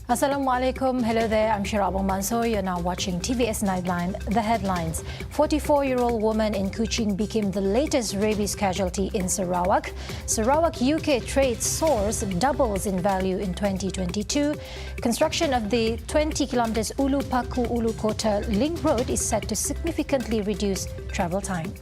Assalamualaikum. Hello there. I'm Shirabong Mansour. You're now watching TVS Nightline. The headlines. 44-year-old woman in Kuching became the latest rabies casualty in Sarawak. Sarawak-UK trade SOARS doubles in value in 2022. Construction of the 20 kilometers Ulu Paku Ulu Kota link road is set to significantly reduce travel time.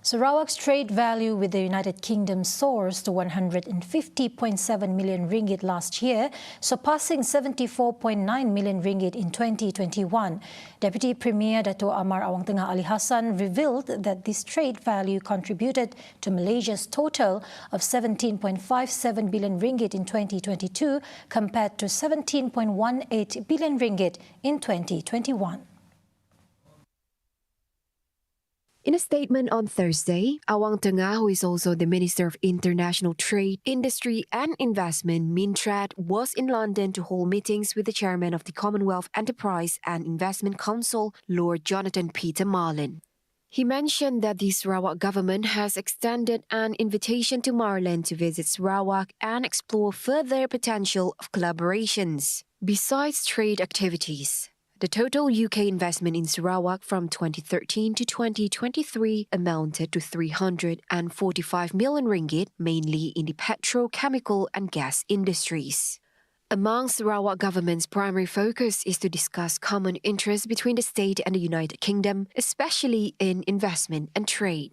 Sarawak's trade value with the United Kingdom soars to 150.7 million ringgit last year, surpassing 74.9 million ringgit in 2021. Deputy Premier Dato' Amar Awang Tengah Ali Hassan revealed that this trade value contributed to Malaysia's total of 17.57 billion ringgit in 2022 compared to 17.18 billion ringgit in 2021. In a statement on Thursday, Awang Tengah, who is also the Minister of International Trade, Industry and Investment, Mintrat, was in London to hold meetings with the chairman of the Commonwealth Enterprise and Investment Council, Lord Jonathan Peter Marlin. He mentioned that the Sarawak government has extended an invitation to Marlin to visit Sarawak and explore further potential of collaborations. Besides trade activities, the total UK investment in Sarawak from 2013 to 2023 amounted to 345 million ringgit, mainly in the petrochemical and gas industries. Among Sarawak government's primary focus is to discuss common interests between the state and the United Kingdom, especially in investment and trade.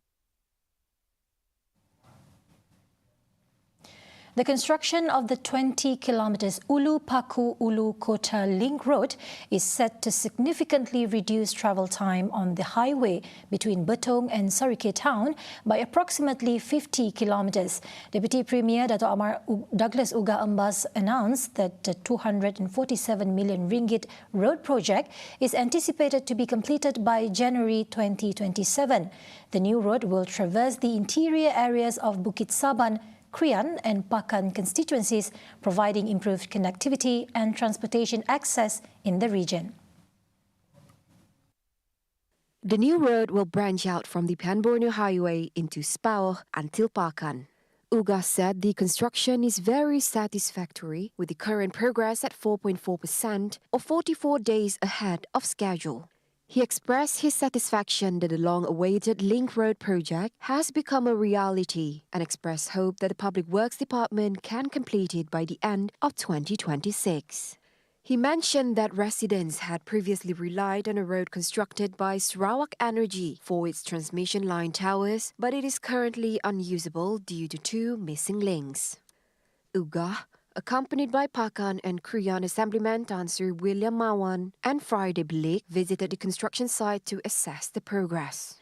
The construction of the 20 kilometers Ulu Paku Ulu Kota link road is set to significantly reduce travel time on the highway between Betong and Sarike town by approximately 50 kilometers. Deputy Premier Dato' Amar Douglas Uga Ambas announced that the 247 million ringgit road project is anticipated to be completed by January 2027. The new road will traverse the interior areas of Bukit Saban, Krian and Pakan constituencies, providing improved connectivity and transportation access in the region. The new road will branch out from the Pan-Borneo Highway into Spauh until Pakan. Uga said the construction is very satisfactory, with the current progress at 4.4% or 44 days ahead of schedule. He expressed his satisfaction that the long-awaited Link Road project has become a reality and expressed hope that the Public Works Department can complete it by the end of 2026. He mentioned that residents had previously relied on a road constructed by Sarawak Energy for its transmission line towers, but it is currently unusable due to two missing links. Uga, accompanied by Pakan and Krian Assemblyman Tan Sri William Mawan and Friday Bilik, visited the construction site to assess the progress.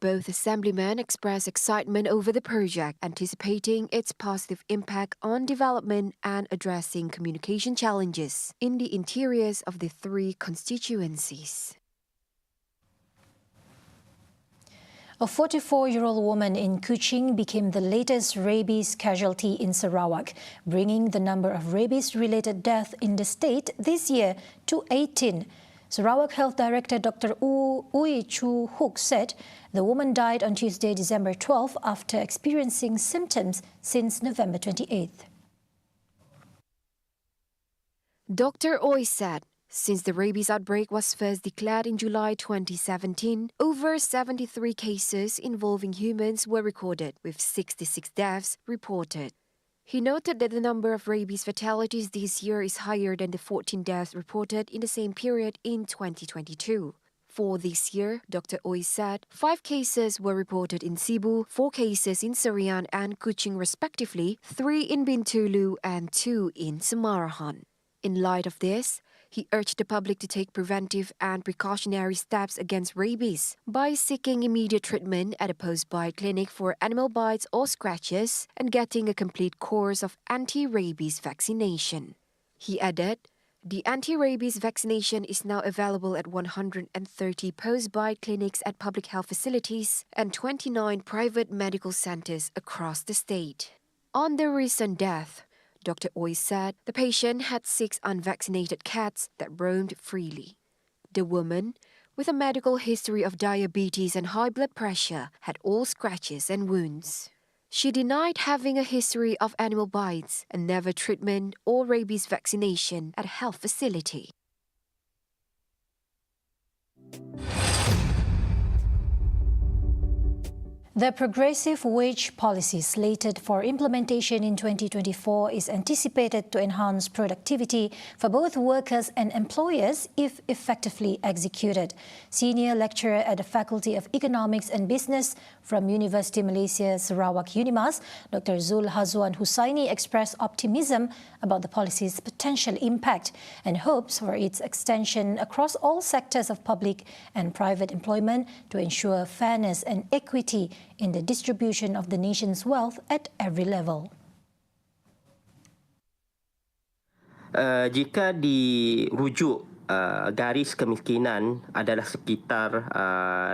Both assemblymen expressed excitement over the project, anticipating its positive impact on development and addressing communication challenges in the interiors of the three constituencies. A 44-year-old woman in Kuching became the latest rabies casualty in Sarawak, bringing the number of rabies-related deaths in the state this year to 18. Sarawak Health Director Dr. Ui Chu Hook said the woman died on Tuesday, December 12, after experiencing symptoms since November 28th. Dr. Oi said, since the rabies outbreak was first declared in July 2017, over 73 cases involving humans were recorded, with 66 deaths reported. He noted that the number of rabies fatalities this year is higher than the 14 deaths reported in the same period in 2022. For this year, Dr. Oi said 5 cases were reported in Cebu, 4 cases in Serian and Kuching respectively, 3 in Bintulu and 2 in Samarahan. In light of this, he urged the public to take preventive and precautionary steps against rabies by seeking immediate treatment at a post-bite clinic for animal bites or scratches and getting a complete course of anti-rabies vaccination. He added, The anti-rabies vaccination is now available at 130 post-bite clinics at public health facilities and 29 private medical centers across the state. On the recent death, Dr. Oy said the patient had 6 unvaccinated cats that roamed freely. The woman, with a medical history of diabetes and high blood pressure, had all scratches and wounds. She denied having a history of animal bites and never treatment or rabies vaccination at a health facility. The progressive wage policy slated for implementation in 2024 is anticipated to enhance productivity for both workers and employers if effectively executed. Senior lecturer at the Faculty of Economics and Business from University Malaysia Sarawak Unimas, Dr. Zul Hazwan Husaini expressed optimism about the policy's potential impact and hopes for its extension across all sectors of public and private employment to ensure fairness and equity in the distribution of the nation's wealth at every level. Jika dirujuk garis kemiskinan adalah sekitar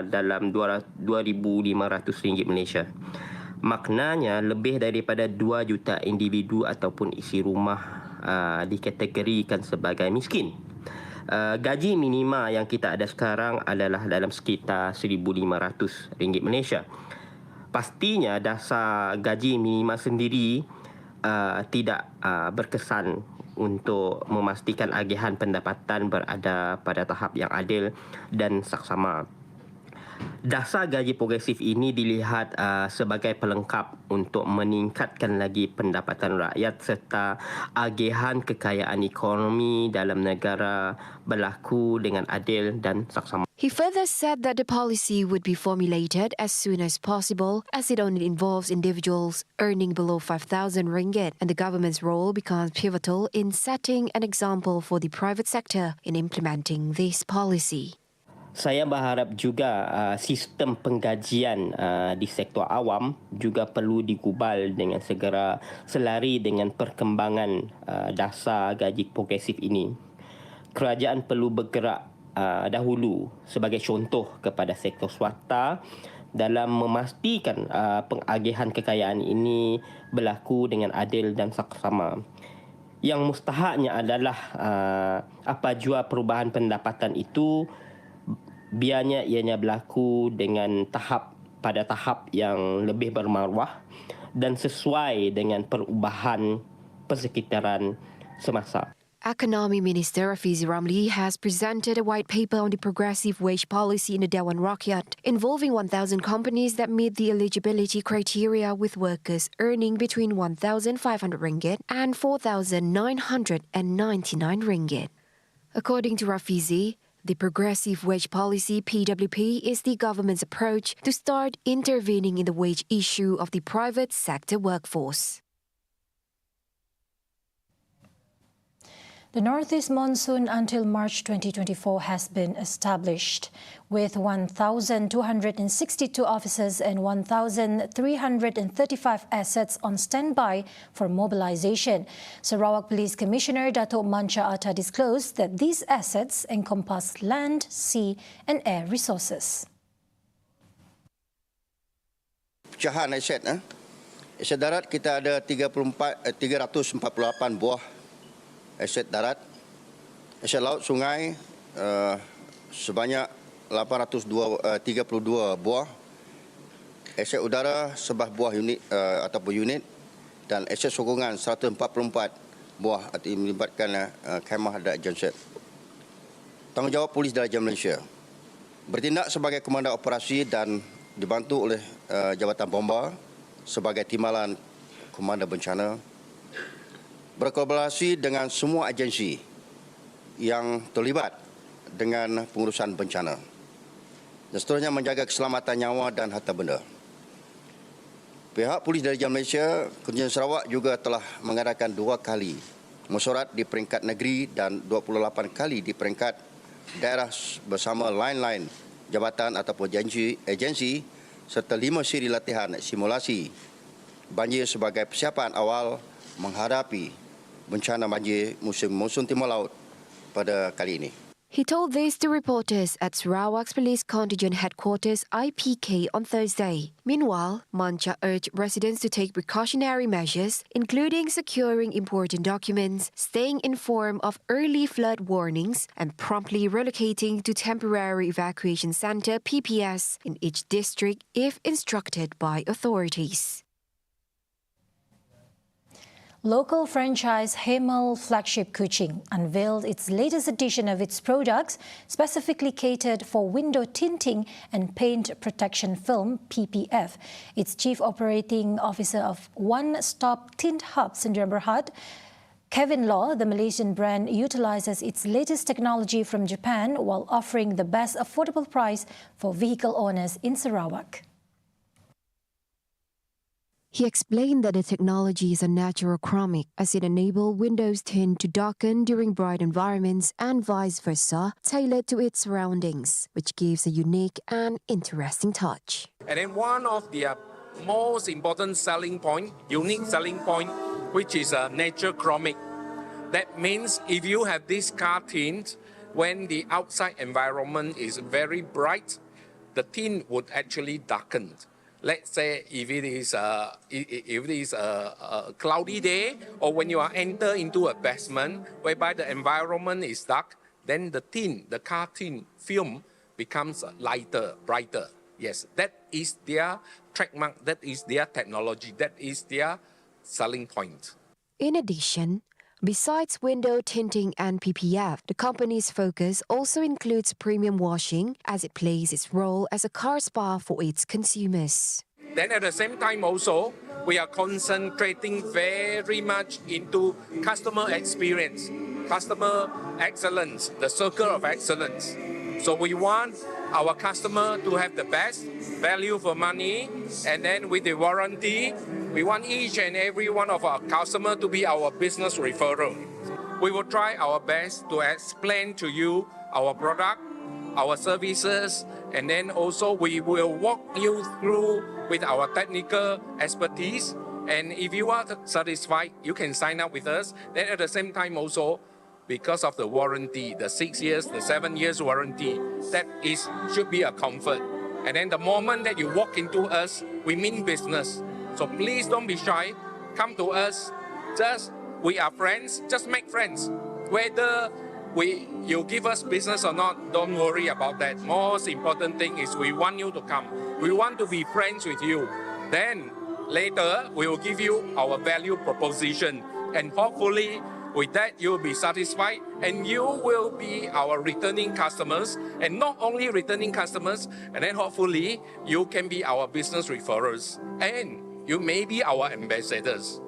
dalam RM2,500 Malaysia. Maknanya lebih daripada 2 juta individu ataupun isi rumah dikategorikan sebagai miskin. Gaji minima yang kita ada sekarang adalah dalam sekitar RM1,500 Malaysia. Pastinya dasar gaji minima sendiri tidak berkesan untuk memastikan agihan pendapatan berada pada tahap yang adil dan saksama. Dasar gaji progresif ini dilihat sebagai pelengkap untuk meningkatkan lagi pendapatan rakyat serta agihan kekayaan ekonomi dalam negara berlaku dengan adil dan saksama. He further said that the policy would be formulated as soon as possible as it only involves individuals earning below RM5,000 and the government's role becomes pivotal in setting an example for the private sector in implementing this policy. Saya berharap juga sistem penggajian di sektor awam juga perlu digubal dengan segera selari dengan perkembangan dasar gaji progresif ini. Kerajaan perlu bergerak dahulu sebagai contoh kepada sektor swasta dalam memastikan pengagihan kekayaan ini berlaku dengan adil dan saksama. Yang mustahaknya adalah apabila perubahan pendapatan itu biarnya ianya berlaku dengan pada tahap yang lebih bermaruah dan sesuai dengan perubahan persekitaran semasa. Economy Minister Rafizi Ramli has presented a white paper on the progressive wage policy in the Dewan Rakyat, involving 1,000 companies that meet the eligibility criteria with workers earning between RM1,500 and RM4,999. According to Rafizi, the progressive wage policy (PWP) is the government's approach to start intervening in the wage issue of the private sector workforce. The Northeast monsoon until March 2024 has been established, with 1,262 officers and 1,335 assets on standby for mobilization. Sarawak Police Commissioner Dato' Mancha Atta disclosed that these assets encompass land, sea and air resources. Pecahan aset darat kita ada 348 buah aset darat, aset laut sungai sebanyak 832 buah, aset udara 11 buah unit ataupun unit dan aset sokongan 144 buah arti melibatkan khemah dan genset. Tanggungjawab Polis Diraja Malaysia bertindak sebagai komandan operasi dan dibantu oleh Jabatan Bomba sebagai timbalan komandan bencana, berkolaborasi dengan semua agensi yang terlibat dengan pengurusan bencana dan seterusnya menjaga keselamatan nyawa dan harta benda. Pihak Polis Diraja Malaysia, Kontinjen Sarawak juga telah mengadakan 2 kali mesyuarat di peringkat negeri dan 28 kali di peringkat daerah bersama lain-lain jabatan ataupun agensi serta 5 siri latihan simulasi banjir sebagai persiapan awal menghadapi bencana banjir musim monsun timur laut pada kali ini. He told this to reporters at Sarawak's Police Contingent Headquarters IPK on Thursday. Meanwhile, Mancha urged residents to take precautionary measures, including securing important documents, staying informed of early flood warnings, and promptly relocating to Temporary Evacuation Centre PPS in each district if instructed by authorities. Local franchise Hemal flagship Kuching unveiled its latest edition of its products, specifically catered for window tinting and paint protection film (PPF). Its chief operating officer of One Stop Tint Hub, Sdn Bhd, Kevin Law, the Malaysian brand utilizes its latest technology from Japan while offering the best affordable price for vehicle owners in Sarawak. He explained that the technology is a natural chromic, as it enables windows tint to darken during bright environments and vice versa, tailored to its surroundings, which gives a unique and interesting touch. And then one of the most important selling point, unique selling point, which is a natural chromic. That means if you have this car tint, when the outside environment is very bright, the tint would actually darken. Let's say if it is a cloudy day, or when you enter into a basement whereby the environment is dark, then the tint, the car tint film becomes lighter, brighter. Yes, that is their trademark, that is their technology, that is their selling point. In addition, besides window tinting and PPF, the company's focus also includes premium washing, as it plays its role as a car spa for its consumers. Then at the same time also, we are concentrating very much into customer experience, customer excellence, the circle of excellence. So we want our customer to have the best value for money, and then with the warranty, we want each and every one of our customers to be our business referral. We will try our best to explain to you our product, our services, and then also we will walk you through with our technical expertise. And if you are satisfied, you can sign up with us. Then at the same time also, because of the warranty, the 6 years, the 7 years warranty, that should be a comfort. And then the moment that you walk into us, we mean business. So please don't be shy. Come to us. We are friends. Just make friends. Whether you give us business or not, don't worry about that. Most important thing is we want you to come. We want to be friends with you. Then later we will give you our value proposition, and hopefully with that you will be satisfied, and you will be our returning customers, and not only returning customers, and then hopefully you can be our business referrals, and you may be our ambassadors,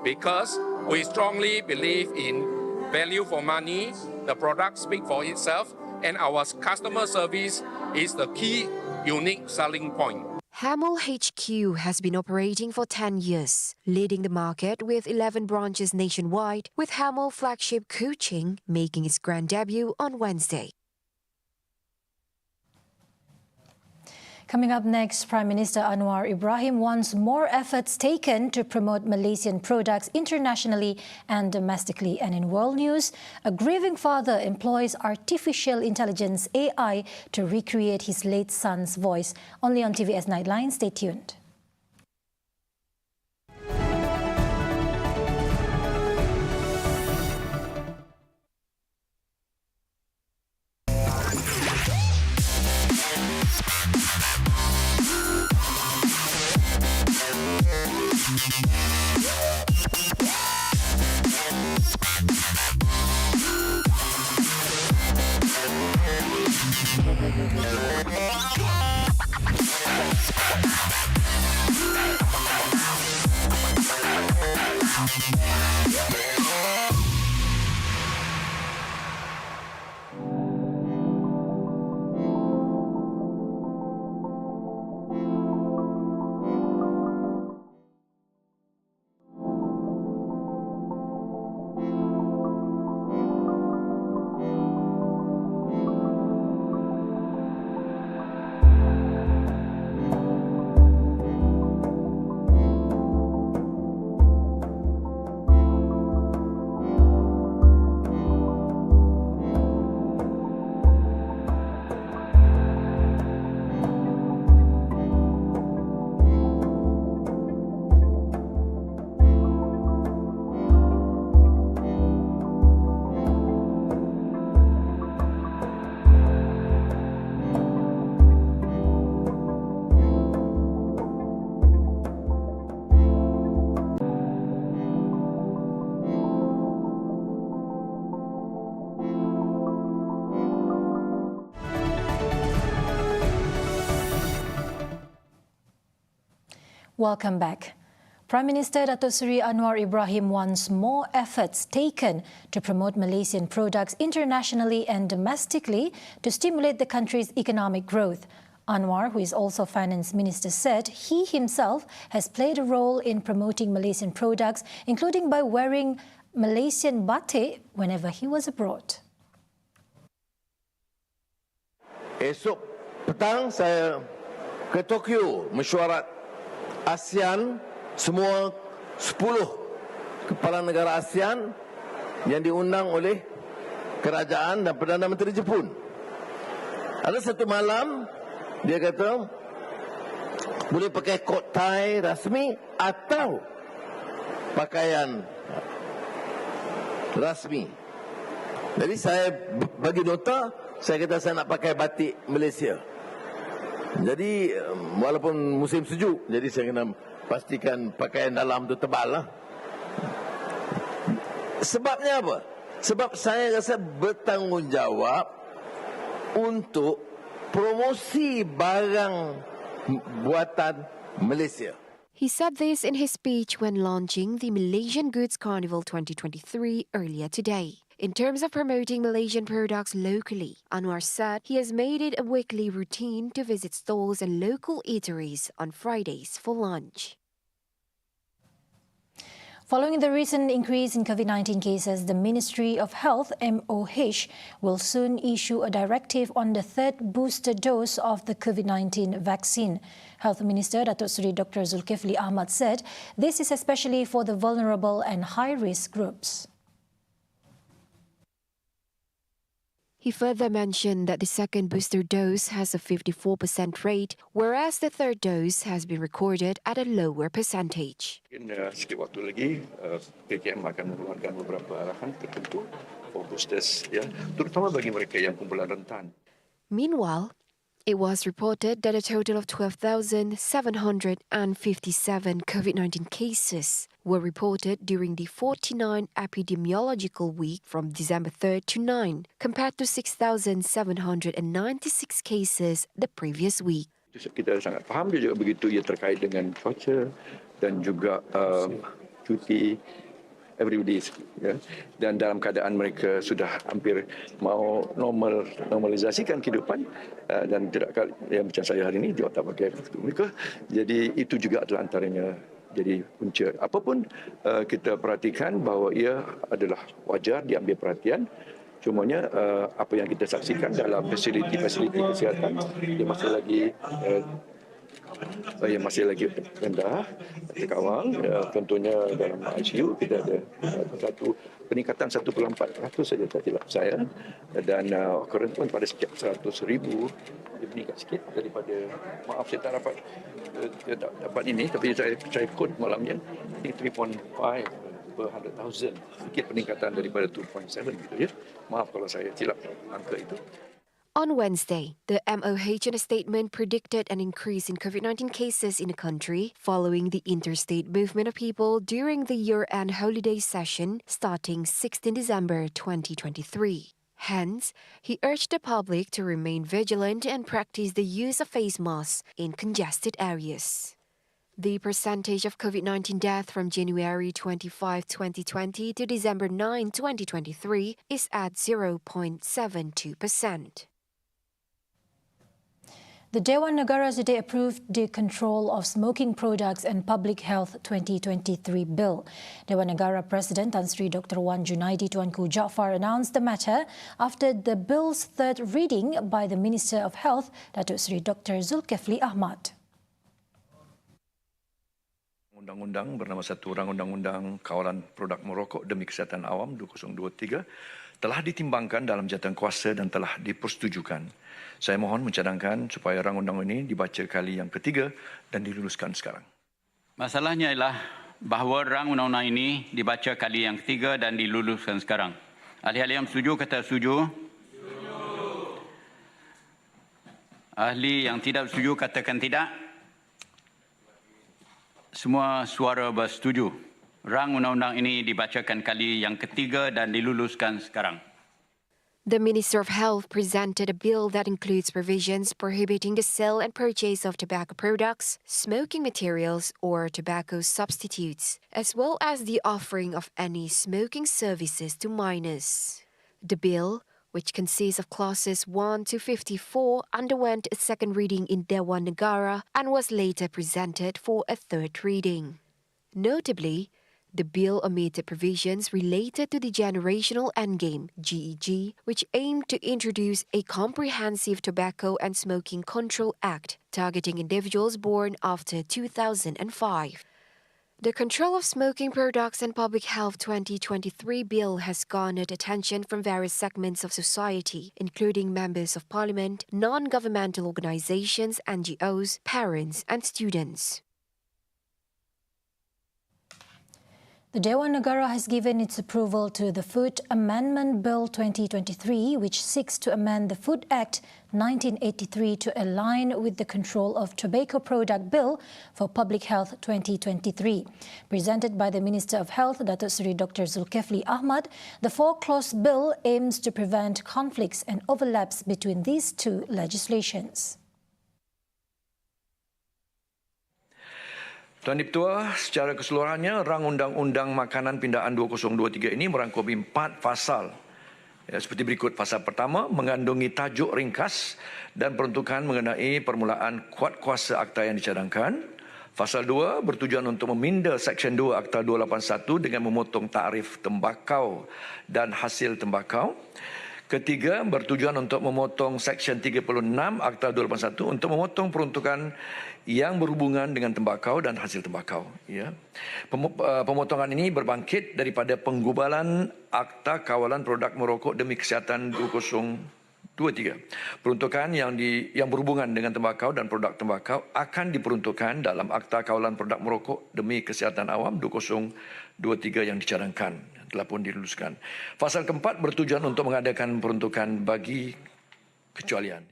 because we strongly believe in value for money. The product speaks for itself, and our customer service is the key unique selling point. Hemal HQ has been operating for 10 years, leading the market with 11 branches nationwide, with Hemal flagship Kuching making its grand debut on Wednesday. Coming up next, Prime Minister Anwar Ibrahim wants more efforts taken to promote Malaysian products internationally and domestically. And in world news, a grieving father employs artificial intelligence AI to recreate his late son's voice. Only on TVS Nightline. Stay tuned. Welcome back. Prime Minister Datuk Seri Anwar Ibrahim wants more efforts taken to promote Malaysian products internationally and domestically to stimulate the country's economic growth. Anwar, who is also Finance Minister, said he himself has played a role in promoting Malaysian products, including by wearing Malaysian batik whenever he was abroad. Esok petang saya ke Tokyo mesyuarat ASEAN, semua 10 kepala negara ASEAN yang diundang oleh kerajaan dan Perdana Menteri Jepun. Ada satu malam dia kata boleh pakai coat tie rasmi atau pakaian rasmi. Jadi saya bagi nota, saya kata saya nak pakai batik Malaysia. Jadi walaupun musim sejuk, jadi saya kena pastikan pakaian dalam tu tebal lah. Sebabnya apa? Sebab saya rasa bertanggungjawab untuk promosi barang buatan Malaysia. He said this in his speech when launching the Malaysian Goods Carnival 2023 earlier today. In terms of promoting Malaysian products locally, Anwar said he has made it a weekly routine to visit stores and local eateries on Fridays for lunch. Following the recent increase in COVID-19 cases, the Ministry of Health, MOH, will soon issue a directive on the third booster dose of the COVID-19 vaccine. Health Minister Datuk Seri Dr. Zulkifli Ahmad said this is especially for the vulnerable and high-risk groups. He further mentioned that the second booster dose has a 54% rate, whereas the third dose has been recorded at a lower percentage. Sikit waktu lagi, PKM akan mengeluarkan beberapa arahan tertentu for boosters, ya, terutama bagi mereka yang kumpulan rentan. Meanwhile, it was reported that a total of 12,757 COVID-19 cases were reported during the 49 epidemiological week from December 3rd to 9, compared to 6,796 cases the previous week. Kita sangat faham juga begitu ia terkait dengan cuaca dan juga cuti everybody, ya. Dan dalam keadaan mereka sudah hampir mau normalisasikan kehidupan dan tidak yang macam saya hari ini dia tak pakai mereka. Jadi itu juga adalah antaranya jadi punca. Apapun kita perhatikan bahawa ia adalah wajar diambil perhatian. Cumanya apa yang kita saksikan dalam fasiliti-fasiliti kesihatan dia masih lagi rendah, terkawal. Contohnya dalam ICU kita ada satu peningkatan 1.4% saja tak silap saya, dan occurrence pun pada setiap 100,000 dia meningkat sikit daripada, maaf saya tak dapat ini, tapi saya kod malamnya ini 3.5 per 100,000, sikit peningkatan daripada 2.7 gitu ya. Maaf kalau saya silap angka itu. On Wednesday, the MOH in a statement predicted an increase in COVID-19 cases in the country following the interstate movement of people during the year-end holiday session starting 16 December 2023. Hence, he urged the public to remain vigilant and practice the use of face masks in congested areas. The percentage of COVID-19 death from January 25, 2020 to December 9, 2023 is at 0.72%. The Dewan Negara today approved the Control of Smoking Products and Public Health 2023 Bill. Dewan Negara President Tan Sri Dr. Wan Junaidi Tuanku Jaafar announced the matter after the bill's third reading by the Minister of Health, Datuk Sri Dr. Zulkifli Ahmad. Undang-undang bernama satu Orang Undang-Undang Kawalan Produk Merokok demi Kesihatan Awam 2023 telah ditimbangkan dalam jawatankuasa dan telah dipersetujukan. Saya mohon mencadangkan supaya rang undang ini dibaca kali yang ketiga dan diluluskan sekarang. Masalahnya ialah bahawa rang undang-undang ini dibaca kali yang ketiga dan diluluskan sekarang. Ahli-ahli yang setuju kata setuju. Ahli yang tidak setuju katakan tidak. Semua suara bersetuju. Rang undang-undang ini dibacakan kali yang ketiga dan diluluskan sekarang. The Minister of Health presented a bill that includes provisions prohibiting the sale and purchase of tobacco products, smoking materials, or tobacco substitutes, as well as the offering of any smoking services to minors. The bill, which consists of clauses 1 to 54, underwent a second reading in Dewan Negara and was later presented for a third reading. Notably, the bill omitted provisions related to the Generational Endgame, GEG, which aimed to introduce a comprehensive Tobacco and Smoking Control Act targeting individuals born after 2005. The Control of Smoking Products and Public Health 2023 bill has garnered attention from various segments of society, including members of parliament, non-governmental organizations, NGOs, parents, and students. The Dewan Negara has given its approval to the Food Amendment Bill 2023, which seeks to amend the Food Act 1983 to align with the Control of Tobacco Product Bill for Public Health 2023. Presented by the Minister of Health, Datuk Seri Dr. Zulkifli Ahmad, the four-clause bill aims to prevent conflicts and overlaps between these two legislations. Tuan Dipertua, secara keseluruhannya, Rang Undang-Undang Makanan Pindaan 2023 ini merangkumi 4 pasal. Seperti berikut. Pasal pertama mengandungi tajuk ringkas dan peruntukan mengenai permulaan kuat kuasa akta yang dicadangkan. Pasal 2 bertujuan untuk meminda Seksyen 2 Akta 281 dengan memotong tarif tembakau dan hasil tembakau. Ketiga, bertujuan untuk memotong Seksyen 36 Akta 281 untuk memotong peruntukan yang berhubungan dengan tembakau dan hasil tembakau. Ya. Pemotongan ini berbangkit daripada penggubalan Akta Kawalan Produk Merokok demi Kesihatan 2023. Peruntukan yang berhubungan dengan tembakau dan produk tembakau akan diperuntukkan dalam Akta Kawalan Produk Merokok demi Kesihatan Awam 2023 yang dicadangkan. Telah pun diluluskan. Pasal keempat bertujuan untuk mengadakan peruntukan bagi kecualian.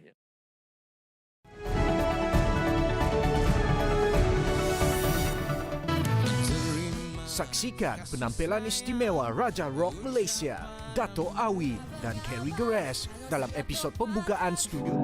Saksikan penampilan istimewa Raja Rock Malaysia, Dato' Awi dan Kerry Geres dalam episod pembukaan studio.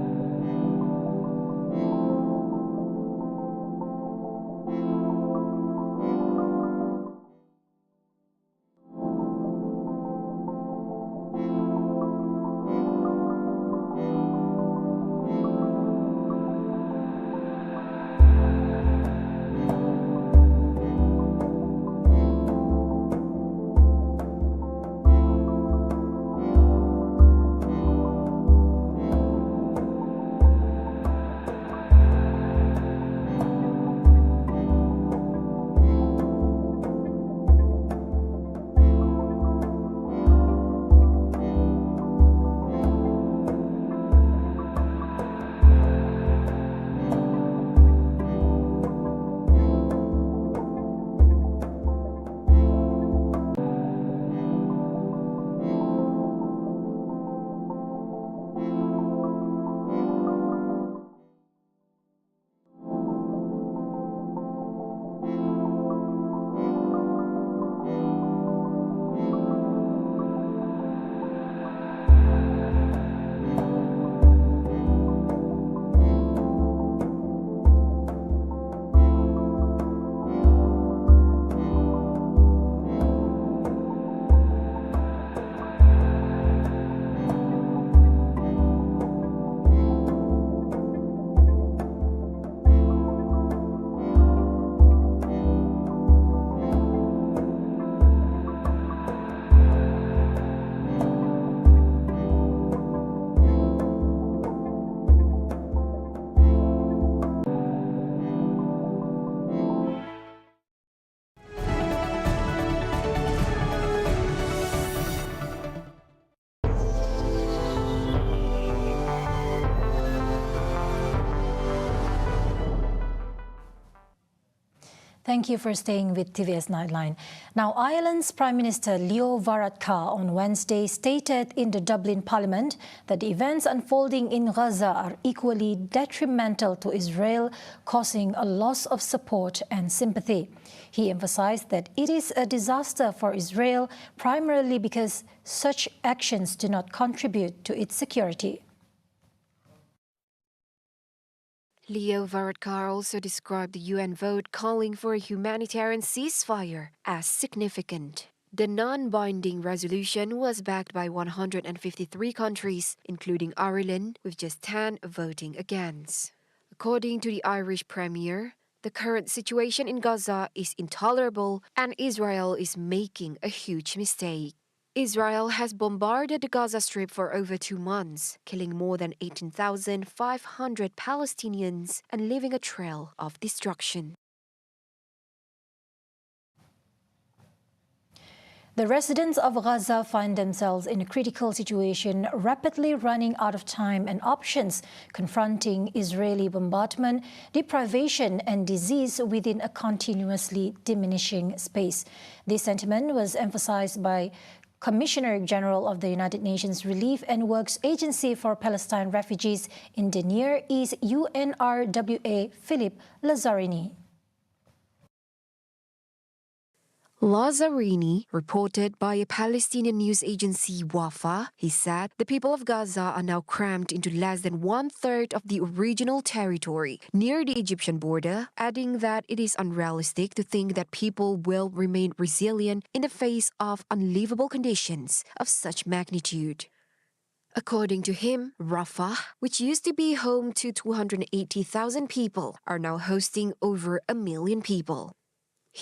Thank you for staying with TVS Nightline. Now, Ireland's Prime Minister Leo Varadkar on Wednesday stated in the Dublin Parliament that the events unfolding in Gaza are equally detrimental to Israel, causing a loss of support and sympathy. He emphasized that it is a disaster for Israel, primarily because such actions do not contribute to its security. Leo Varadkar also described the UN vote calling for a humanitarian ceasefire as significant. The non-binding resolution was backed by 153 countries, including Ireland, with just 10 voting against. According to the Irish Premier, the current situation in Gaza is intolerable and Israel is making a huge mistake. Israel has bombarded the Gaza Strip for over 2 months, killing more than 18,500 Palestinians and leaving a trail of destruction. The residents of Gaza find themselves in a critical situation, rapidly running out of time and options, confronting Israeli bombardment, deprivation and disease within a continuously diminishing space. This sentiment was emphasized by Commissioner General of the United Nations Relief and Works Agency for Palestine Refugees in the Near East, UNRWA, Philippe Lazzarini. Lazzarini, reported by a Palestinian news agency WAFA, he said the people of Gaza are now crammed into less than 1/3 of the original territory near the Egyptian border, adding that it is unrealistic to think that people will remain resilient in the face of unlivable conditions of such magnitude. According to him, Rafah, which used to be home to 280,000 people, are now hosting over 1 million people.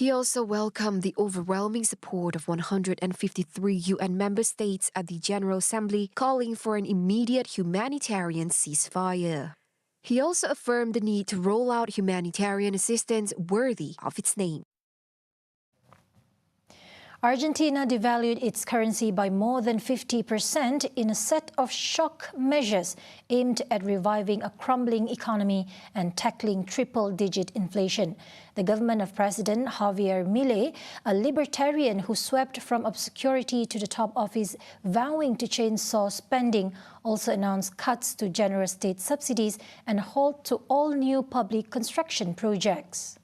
He also welcomed the overwhelming support of 153 UN member states at the General Assembly calling for an immediate humanitarian ceasefire. He also affirmed the need to roll out humanitarian assistance worthy of its name. Argentina devalued its currency by more than 50% in a set of shock measures aimed at reviving a crumbling economy and tackling triple-digit inflation. The government of President Javier Milei, a libertarian who swept from obscurity to the top office, vowing to chainsaw spending, also announced cuts to generous state subsidies and a halt to all new public construction projects.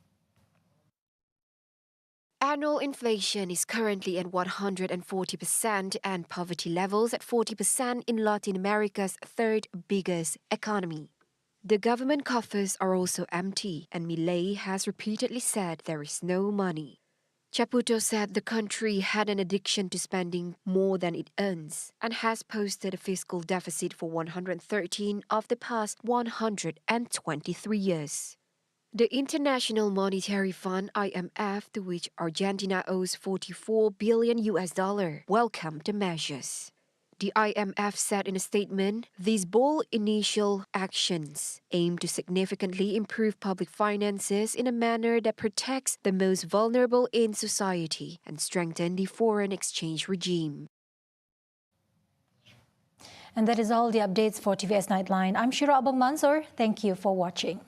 Annual inflation is currently at 140% and poverty levels at 40% in Latin America's third biggest economy. The government coffers are also empty, and Milei has repeatedly said there is no money. Chaputo said the country had an addiction to spending more than it earns and has posted a fiscal deficit for 113 of the past 123 years. The International Monetary Fund, IMF, to which Argentina owes $44 billion, welcomed the measures. The IMF said in a statement, these bold initial actions aim to significantly improve public finances in a manner that protects the most vulnerable in society and strengthen the foreign exchange regime. And that is all the updates for TVS Nightline. I'm Shira Abang Mansour. Thank you for watching.